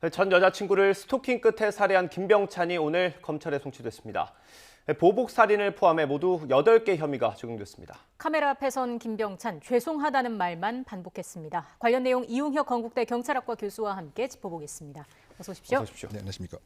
전 여자친구를 스토킹 끝에 살해한 김병찬이 오늘 검찰에 송치됐습니다. 보복 살인을 포함해 모두 8개 혐의가 적용됐습니다. 카메라 앞에 선 김병찬, 죄송하다는 말만 반복했습니다. 관련 내용 이웅혁 건국대 경찰학과 교수와 함께 짚어보겠습니다. 어서 오십시오. 어서 오십시오. 네, 안녕하십니까.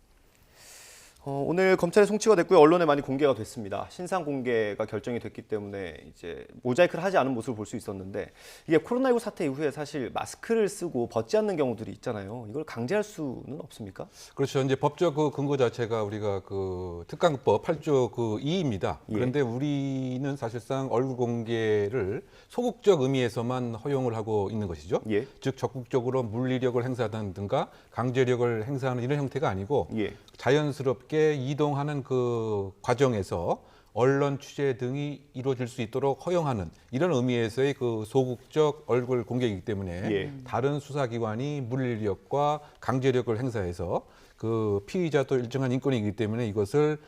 오늘 검찰에 송치가 됐고요. 언론에 많이 공개가 됐습니다. 신상 공개가 결정이 됐기 때문에 이제 모자이크를 하지 않은 모습을 볼 수 있었는데 이게 코로나19 사태 이후에 사실 마스크를 쓰고 벗지 않는 경우들이 있잖아요. 이걸 강제할 수는 없습니까? 그렇죠. 이제 법적 그 근거 자체가 우리가 그 특강법 8조 그 2입니다. 그런데 우리는 사실상 얼굴 공개를 소극적 의미에서만 허용을 하고 있는 것이죠. 예. 즉 적극적으로 물리력을 행사하든가 강제력을 행사하는 이런 형태가 아니고 예. 자연스럽게 이동하는 그 과정에서 언론 취재 등이 이루어질 수 있도록 허용하는 이런 의미에서의 그 소극적 얼굴 공개이기 때문에 다른 수사기관이 물리력과 강제력을 행사해서 그 피의자도 일정한 인권이기 때문에 이것을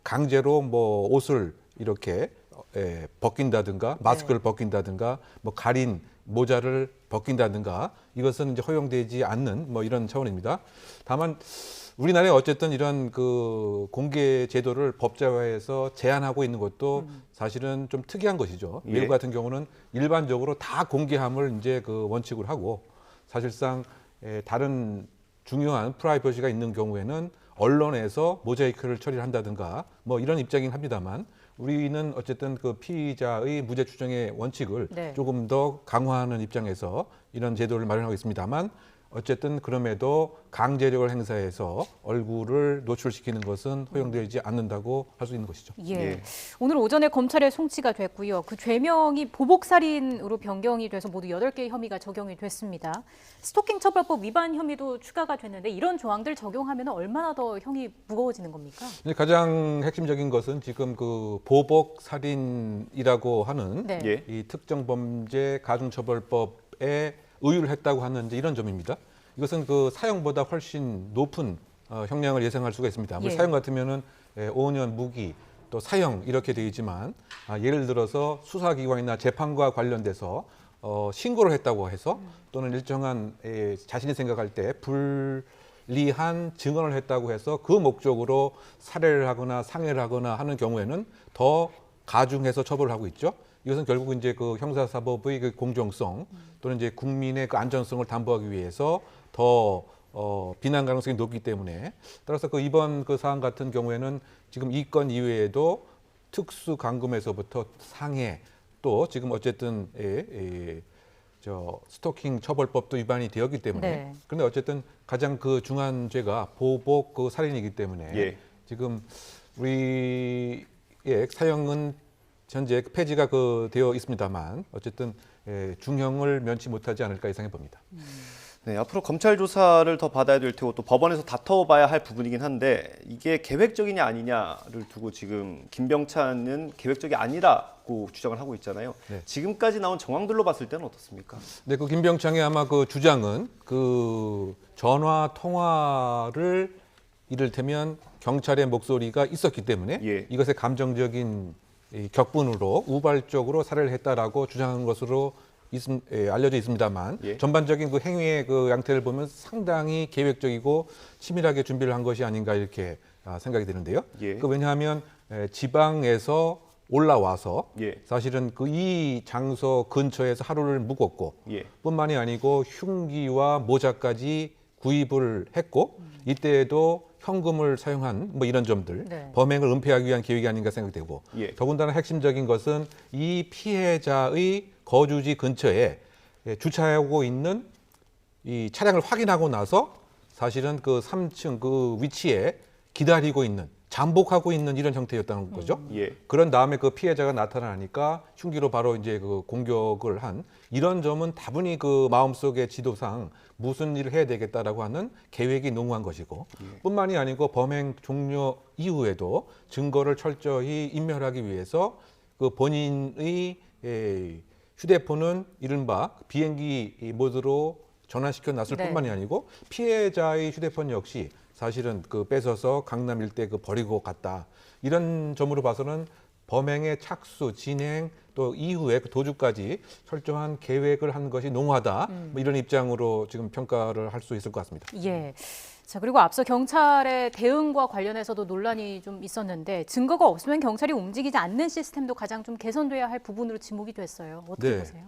강제로 뭐 옷을 이렇게 벗긴다든가 마스크를 벗긴다든가 뭐 가린 모자를 벗긴다든가 이것은 이제 허용되지 않는 뭐 이런 차원입니다. 다만 우리나라에 어쨌든 이런 그 공개 제도를 법제화해서 제한하고 있는 것도 사실은 좀 특이한 것이죠. 미국 같은 경우는 일반적으로 다 공개함을 이제 그 원칙으로 하고 사실상 다른 중요한 프라이버시가 있는 경우에는 언론에서 모자이크를 처리를 한다든가 뭐 이런 입장이긴 합니다만 우리는 어쨌든 그 피의자의 무죄 추정의 원칙을 조금 더 강화하는 입장에서 이런 제도를 마련하고 있습니다만 어쨌든 그럼에도 강제력을 행사해서 얼굴을 노출시키는 것은 허용되지 않는다고 할 수 있는 것이죠. 예. 오늘 오전에 검찰에 송치가 됐고요. 그 죄명이 보복살인으로 변경이 돼서 모두 8개의 혐의가 적용이 됐습니다. 스토킹 처벌법 위반 혐의도 추가가 됐는데 이런 조항들 적용하면 얼마나 더 형이 무거워지는 겁니까? 가장 핵심적인 것은 지금 그 보복살인이라고 하는 이 특정범죄 가중처벌법에 의유를 했다고 하는 이런 점입니다. 이것은 그 사형보다 훨씬 높은 형량을 예상할 수가 있습니다. 사형 같으면은 5년 무기 또 사형 이렇게 되어 있지만 예를 들어서 수사기관이나 재판과 관련돼서 신고를 했다고 해서 또는 일정한 자신이 생각할 때 불리한 증언을 했다고 해서 그 목적으로 살해를 하거나 상해를 하거나 하는 경우에는 더 가중해서 처벌을 하고 있죠. 이것은 결국 이제 그 형사사법의 그 공정성 또는 이제 국민의 그 안전성을 담보하기 위해서 더 비난 가능성이 높기 때문에 따라서 그 이번 그 사안 같은 경우에는 지금 이 건 이외에도 특수 감금에서부터 상해 또 지금 어쨌든 스토킹 처벌법도 위반이 되었기 때문에 그런데 어쨌든 가장 그 중한 죄가 보복 그 살인이기 때문에 지금 우리의 사형은 현재 폐지가 되어 있습니다만 어쨌든 중형을 면치 못하지 않을까 예상해 봅니다. 네, 앞으로 검찰 조사를 더 받아야 될 테고 또 법원에서 다퉈봐야 할 부분이긴 한데 이게 계획적이냐 아니냐를 두고 지금 김병찬은 계획적이 아니라고 주장을 하고 있잖아요. 지금까지 나온 정황들로 봤을 때는 어떻습니까? 네, 그 김병찬의 아마 그 주장은 그 전화 통화를 이를테면 경찰의 목소리가 있었기 때문에 이것의 감정적인 이 격분으로 우발적으로 살해를 했다라고 주장한 것으로 알려져 있습니다만 전반적인 그 행위의 그 양태를 보면 상당히 계획적이고 치밀하게 준비를 한 것이 아닌가 이렇게 생각이 드는데요. 왜냐하면 지방에서 올라와서 사실은 그 이 장소 근처에서 하루를 묵었고 뿐만이 아니고 흉기와 모자까지 구입을 했고 이때에도 현금을 사용한 뭐 이런 점들 범행을 은폐하기 위한 계획이 아닌가 생각되고 더군다나 핵심적인 것은 이 피해자의 거주지 근처에 주차하고 있는 이 차량을 확인하고 나서 사실은 그 3층 그 위치에 기다리고 있는 잠복하고 있는 이런 형태였다는 거죠. 그런 다음에 그 피해자가 나타나니까 흉기로 바로 이제 그 공격을 한 이런 점은 다분히 그 마음속의 지도상 무슨 일을 해야 되겠다라고 하는 계획이 농후한 것이고 뿐만이 아니고 범행 종료 이후에도 증거를 철저히 인멸하기 위해서 그 본인의 휴대폰은 이른바 비행기 모드로 전환시켜 놨을 뿐만이 아니고 피해자의 휴대폰 역시 사실은 그 뺏어서 강남 일대 그 버리고 갔다. 이런 점으로 봐서는 범행의 착수, 진행 또 이후에 그 도주까지 철저한 계획을 한 것이 농후하다. 뭐 이런 입장으로 지금 평가를 할 수 있을 것 같습니다. 예. 자, 그리고 앞서 경찰의 대응과 관련해서도 논란이 좀 있었는데 증거가 없으면 경찰이 움직이지 않는 시스템도 가장 좀 개선돼야 할 부분으로 지목이 됐어요. 어떻게 네. 보세요?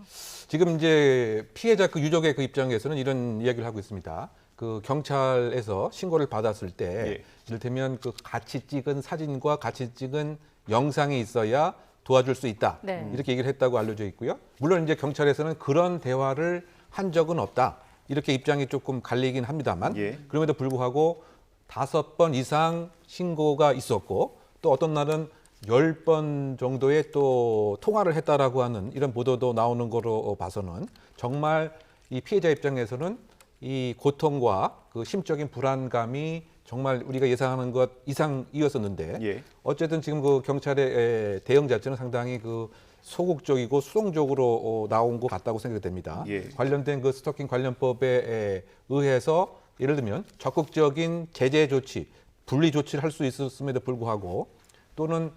지금 이제 피해자 그 유족의 그 입장에서는 이런 이야기를 하고 있습니다. 그 경찰에서 신고를 받았을 때 이를테면 그 같이 찍은 사진과 같이 찍은 영상이 있어야 도와줄 수 있다. 네. 이렇게 얘기를 했다고 알려져 있고요. 물론 이제 경찰에서는 그런 대화를 한 적은 없다. 이렇게 입장이 조금 갈리긴 합니다만 그럼에도 불구하고 5번 이상 신고가 있었고 또 어떤 날은 10번 정도의 또 통화를 했다라고 하는 이런 보도도 나오는 거로 봐서는 정말 이 피해자 입장에서는 이 고통과 그 심적인 불안감이 정말 우리가 예상하는 것 이상이었었는데 어쨌든 지금 그 경찰의 대응 자체는 상당히 그 소극적이고 수동적으로 나온 것 같다고 생각이 됩니다. 관련된 그 스토킹 관련법에 의해서 예를 들면 적극적인 제재 조치, 분리 조치를 할 수 있었음에도 불구하고 또는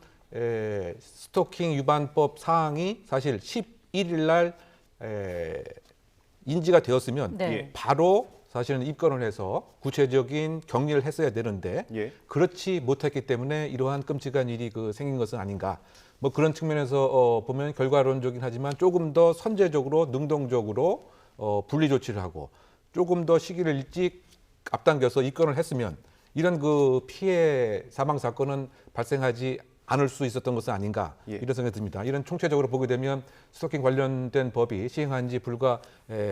스토킹 위반법 사항이 사실 11일 날 인지가 되었으면 바로 사실은 입건을 해서 구체적인 격리를 했어야 되는데 그렇지 못했기 때문에 이러한 끔찍한 일이 그 생긴 것은 아닌가. 뭐 그런 측면에서 보면 결과론적이긴 하지만 조금 더 선제적으로 능동적으로 분리 조치를 하고 조금 더 시기를 일찍 앞당겨서 입건을 했으면 이런 그 피해 사망 사건은 발생하지 않을 수 있었던 것은 아닌가 이런 생각이 듭니다. 이런 총체적으로 보게 되면 스토킹 관련된 법이 시행한 지 불과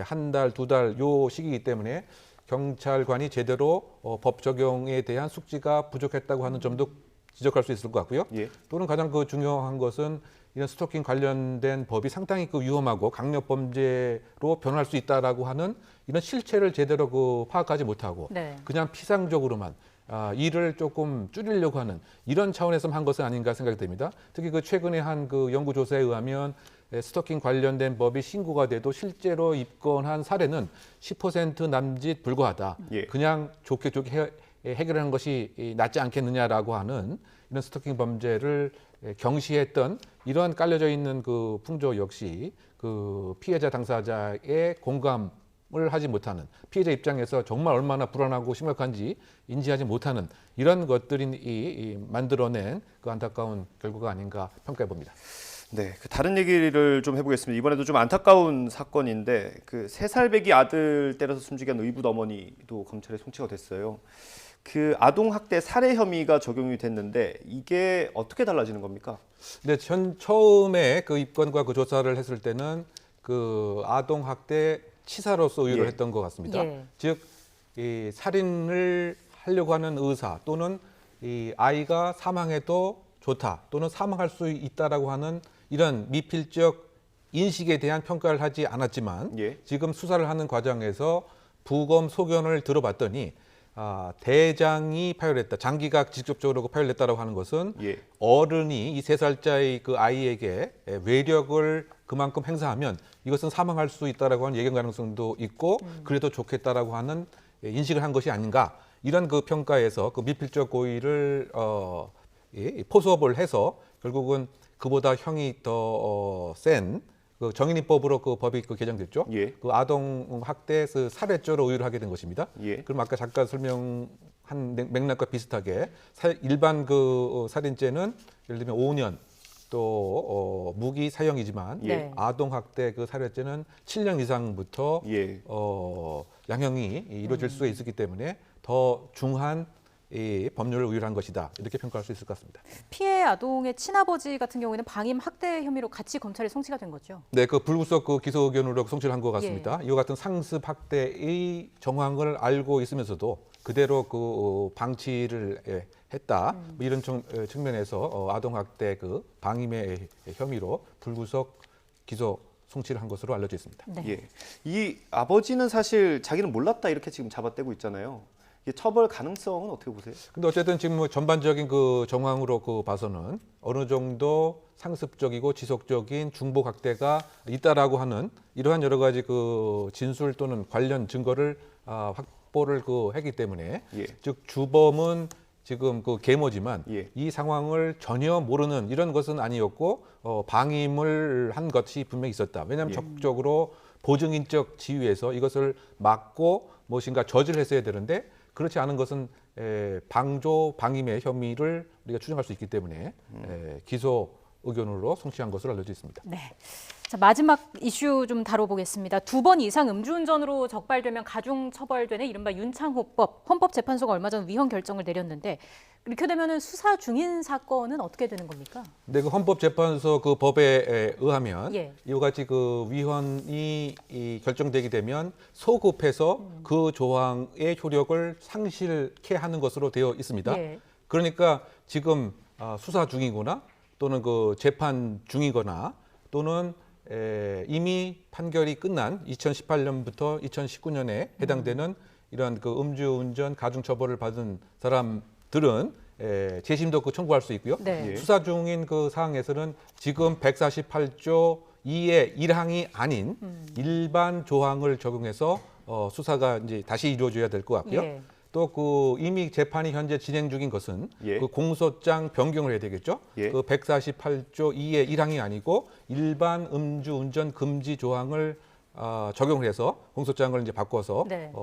한 달, 2달 요 시기이기 때문에 경찰관이 제대로 법 적용에 대한 숙지가 부족했다고 하는 점도 지적할 수 있을 것 같고요. 또는 가장 그 중요한 것은 이런 스토킹 관련된 법이 상당히 그 위험하고 강력 범죄로 변할 수 있다라고 하는 이런 실체를 제대로 그 파악하지 못하고 그냥 피상적으로만 일을 조금 줄이려고 하는 이런 차원에서 한 것은 아닌가 생각이 됩니다. 특히 그 최근에 한 그 연구 조사에 의하면 스토킹 관련된 법이 신고가 돼도 실제로 입건한 사례는 10% 남짓 불과하다. 그냥 좋게 해결하는 것이 낫지 않겠느냐라고 하는 이런 스토킹 범죄를 경시했던 이러한 깔려져 있는 그 풍조 역시 그 피해자 당사자의 공감을 하지 못하는 피해자 입장에서 정말 얼마나 불안하고 심각한지 인지하지 못하는 이런 것들이 만들어낸 그 안타까운 결과가 아닌가 평가해 봅니다. 네, 그 다른 얘기를 좀 해보겠습니다. 이번에도 좀 안타까운 사건인데 그 3살배기 아들 때려서 숨지게 한 의붓 어머니도 검찰에 송치가 됐어요. 그 아동 학대 살해 혐의가 적용이 됐는데 이게 어떻게 달라지는 겁니까? 네, 처음에 그 입건과 그 조사를 했을 때는 그 아동 학대 치사로서 의유를 했던 것 같습니다. 즉, 이 살인을 하려고 하는 의사 또는 이 아이가 사망해도 좋다 또는 사망할 수 있다라고 하는 이런 미필적 인식에 대한 평가를 하지 않았지만 지금 수사를 하는 과정에서 부검 소견을 들어봤더니 대장이 파열했다, 장기가 직접적으로 파열했다라고 하는 것은 어른이 이 3살짜리 그 아이에게 외력을 그만큼 행사하면 이것은 사망할 수 있다라고 하는 예견 가능성도 있고 그래도 좋겠다라고 하는 인식을 한 것이 아닌가 이런 그 평가에서 그 미필적 고의를 포섭을 해서 결국은 그보다 형이 더 센 그 정인이법으로 그 법이 그 개정됐죠. 그 아동 학대 그 살해죄로 의유를 하게 된 것입니다. 그럼 아까 잠깐 설명한 맥락과 비슷하게 일반 그 살인죄는 예를 들면 5년 또 무기 사형이지만 아동 학대 그 살해죄는 7년 이상부터 양형이 이루어질 수가 있었기 때문에 더 중한 이 법률을 의율한 것이다 이렇게 평가할 수 있을 것 같습니다. 피해 아동의 친아버지 같은 경우에는 방임 학대 혐의로 같이 검찰에 송치가 된 거죠. 네, 그 불구속 그 기소 의견으로 송치를 한 것 같습니다. 이와 같은 상습 학대의 정황을 알고 있으면서도 그대로 그 방치를 했다 뭐 이런 측면에서 아동 학대 그 방임의 혐의로 불구속 기소 송치를 한 것으로 알려져 있습니다. 이 아버지는 사실 자기는 몰랐다 이렇게 지금 잡아떼고 있잖아요. 처벌 가능성은 어떻게 보세요? 근데 어쨌든 지금 뭐 전반적인 그 정황으로 그 봐서는 어느 정도 상습적이고 지속적인 중복 학대가 있다라고 하는 이러한 여러 가지 그 진술 또는 관련 증거를 확보를 그 했기 때문에 즉 주범은 지금 그 계모지만 예. 이 상황을 전혀 모르는 이런 것은 아니었고 방임을 한 것이 분명히 있었다. 왜냐하면 예. 적극적으로 보증인적 지위에서 이것을 막고 무엇인가 저지를 했어야 되는데 그렇지 않은 것은 방조 방임의 혐의를 우리가 추정할 수 있기 때문에 기소 의견으로 송치한 것으로 알려져 있습니다. 네. 자, 마지막 이슈 좀 다뤄보겠습니다. 2번 이상 음주운전으로 적발되면 가중 처벌되는 이른바 윤창호법. 헌법재판소가 얼마 전 위헌 결정을 내렸는데 이렇게 되면 수사 중인 사건은 어떻게 되는 겁니까? 네, 그 헌법재판소 그 법에 의하면 예. 이와 같이 그 위헌이 결정되게 되면 소급해서 그 조항의 효력을 상실케 하는 것으로 되어 있습니다. 예. 그러니까 지금 수사 중이거나 또는 그 재판 중이거나 또는 이미 판결이 끝난 2018년부터 2019년에 해당되는 이런 그 음주운전 가중처벌을 받은 사람들은 재심도 그 청구할 수 있고요. 네. 예. 수사 중인 그 사항에서는 지금 148조 2의 1항이 아닌 일반 조항을 적용해서 수사가 이제 다시 이루어져야 될 것 같고요. 예. 또 그 이미 재판이 현재 진행 중인 것은 예. 그 공소장 변경을 해야 되겠죠. 예. 그 148조 2의 1항이 아니고 일반 음주운전 금지 조항을 적용을 해서 공소장을 이제 바꿔서 네.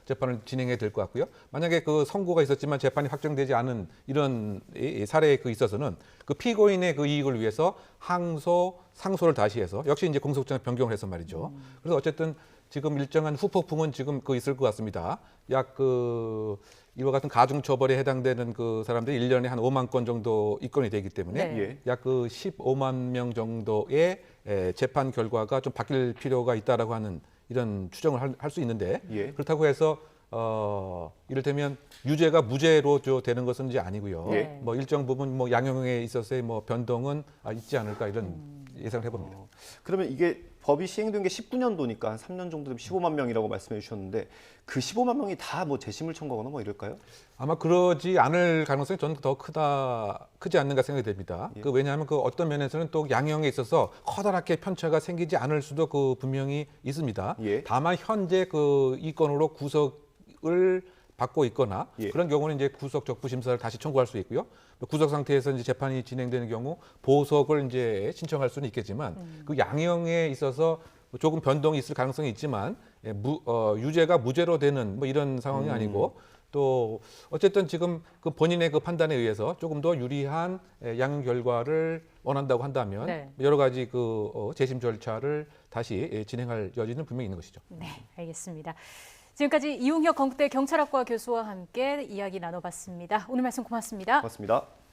재판을 진행해야 될 것 같고요. 만약에 그 선고가 있었지만 재판이 확정되지 않은 이런 사례에 그 있어서는 그 피고인의 그 이익을 위해서 항소, 상소를 다시 해서 역시 이제 공소장 변경을 해서 말이죠. 그래서 어쨌든 지금 일정한 후폭풍은 지금 그 있을 것 같습니다. 약 그 이와 같은 가중처벌에 해당되는 그 사람들이 1년에 한 5만 건 정도 입건이 되기 때문에 네. 예. 약 그 15만 명 정도의 재판 결과가 좀 바뀔 필요가 있다라고 하는 이런 추정을 할 수 있는데 예. 그렇다고 해서 이를테면 유죄가 무죄로 되는 것은 이제 아니고요. 예. 뭐 일정 부분 뭐 양형에 있어서의 뭐 변동은 있지 않을까 이런 예상을 해봅니다. 그러면 이게 법이 시행된 게 19년도니까 한 3년 정도 되면 15만 명이라고 말씀해 주셨는데 그 15만 명이 다 뭐 재심을 청구하거나 뭐 이럴까요? 아마 그러지 않을 가능성이 저는 더 크지 않는가 생각이 됩니다. 예. 그 왜냐하면 그 어떤 면에서는 또 양형에 있어서 커다랗게 편차가 생기지 않을 수도 그 분명히 있습니다. 예. 다만 현재 그 이 건으로 구속을 받고 있거나 예. 그런 경우는 이제 구속 적부 심사를 다시 청구할 수 있고요. 구속 상태에서 이제 재판이 진행되는 경우 보석을 이제 신청할 수는 있겠지만 그 양형에 있어서 조금 변동이 있을 가능성이 있지만 유죄가 무죄로 되는 뭐 이런 상황이 아니고 또 어쨌든 지금 그 본인의 그 판단에 의해서 조금 더 유리한 양형 결과를 원한다고 한다면 네. 여러 가지 그 재심 절차를 다시 진행할 여지는 분명히 있는 것이죠. 네, 알겠습니다. 지금까지 이용혁 건국대 경찰학과 교수와 함께 이야기 나눠봤습니다. 오늘 말씀 고맙습니다. 고맙습니다.